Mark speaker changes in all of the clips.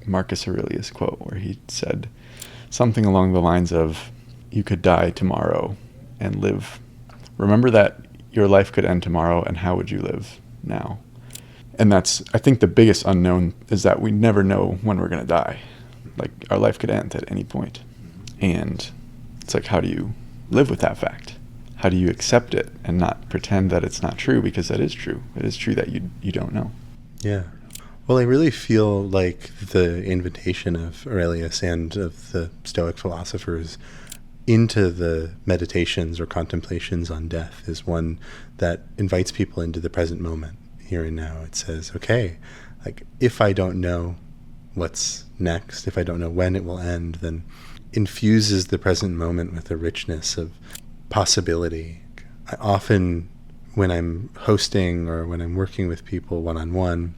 Speaker 1: Marcus Aurelius quote where he said something along the lines of, you could die tomorrow and live. Remember that your life could end tomorrow, and how would you live now? And that's, I think, the biggest unknown is that we never know when we're going to die. Like, our life could end at any point. And it's like, how do you live with that fact? How do you accept it and not pretend that it's not true? Because that is true. It is true that you don't know.
Speaker 2: Yeah. Well, I really feel like the invitation of Aurelius and of the Stoic philosophers into the meditations or contemplations on death is one that invites people into the present moment, here and now. It says, okay, like, if I don't know what's next, if I don't know when it will end, then infuses the present moment with a richness of possibility. I often, when I'm hosting or when I'm working with people one-on-one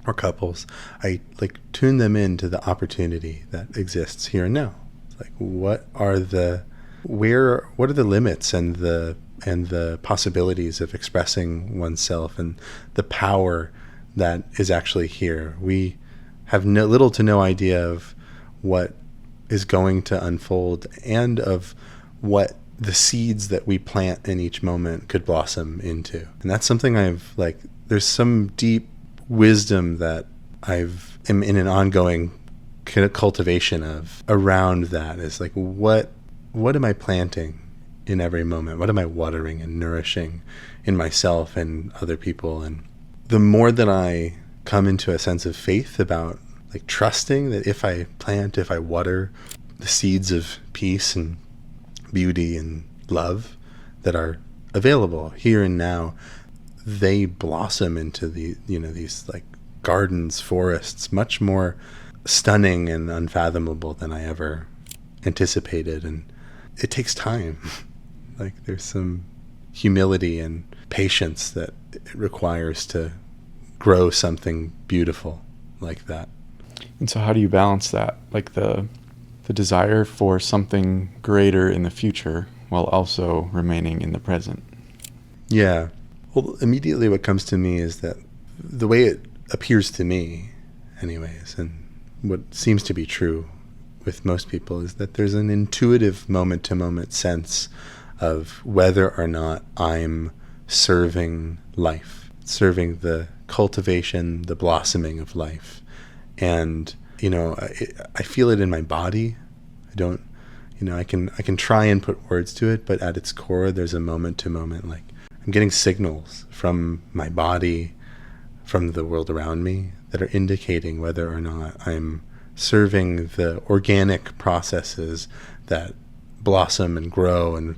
Speaker 2: or couples, I like tune them into the opportunity that exists here and now. Like, what are the limits and the possibilities of expressing oneself and the power that is actually here? We have little to no idea of what is going to unfold and of what the seeds that we plant in each moment could blossom into. And that's something there's some deep wisdom that am in an ongoing kind of cultivation of around that. Is like, what am I planting in every moment? What am I watering and nourishing in myself and other people? And the more that I come into a sense of faith about, like, trusting that if I plant, if I water the seeds of peace and beauty and love that are available here and now, they blossom into these like gardens, forests, much more stunning and unfathomable than I ever anticipated. And it takes time. Like, there's some humility and patience that it requires to grow something beautiful like that.
Speaker 1: And so how do you balance that? Like the desire for something greater in the future while also remaining in the present?
Speaker 2: Yeah. Well, immediately what comes to me is that the way it appears to me, anyways, and what seems to be true with most people, is that there's an intuitive moment-to-moment sense of whether or not I'm serving life, serving the cultivation, the blossoming of life. And, I feel it in my body. I don't, I can try and put words to it, but at its core, there's a moment-to-moment, like, I'm getting signals from my body, from the world around me, that are indicating whether or not I'm serving the organic processes that blossom and grow and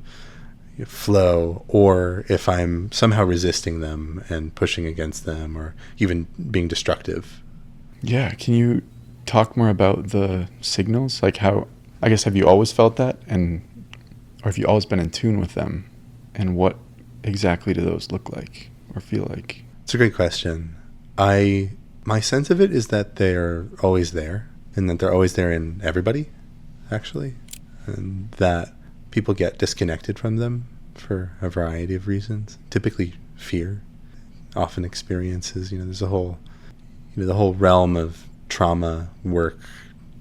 Speaker 2: flow, or if I'm somehow resisting them and pushing against them, or even being destructive.
Speaker 1: Yeah, can you talk more about the signals? Like, how, I guess, have you always felt that, or have you always been in tune with them, and what exactly do those look like or feel like?
Speaker 2: It's a great question. My sense of it is that they're always there, and that they're always there in everybody, actually, and that people get disconnected from them for a variety of reasons. Typically fear, often experiences, there's a whole, the whole realm of trauma work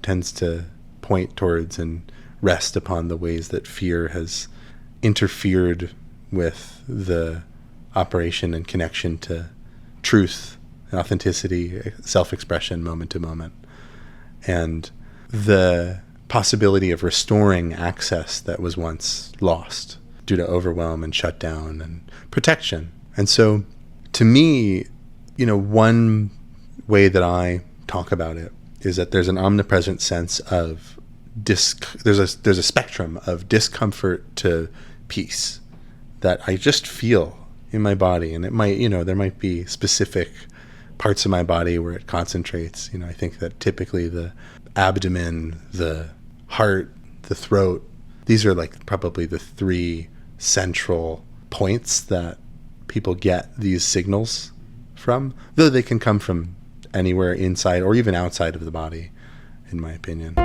Speaker 2: tends to point towards and rest upon the ways that fear has interfered with the operation and connection to truth, authenticity, self-expression, moment to moment. And the possibility of restoring access that was once lost due to overwhelm and shutdown and protection. And so, to me, one way that I talk about it is that there's an omnipresent sense of there's a spectrum of discomfort to peace that I just feel in my body. And it might, there might be specific parts of my body where it concentrates. I think that typically the abdomen, the heart, the throat, these are like probably the three central points that people get these signals from, though they can come from anywhere inside or even outside of the body, in my opinion.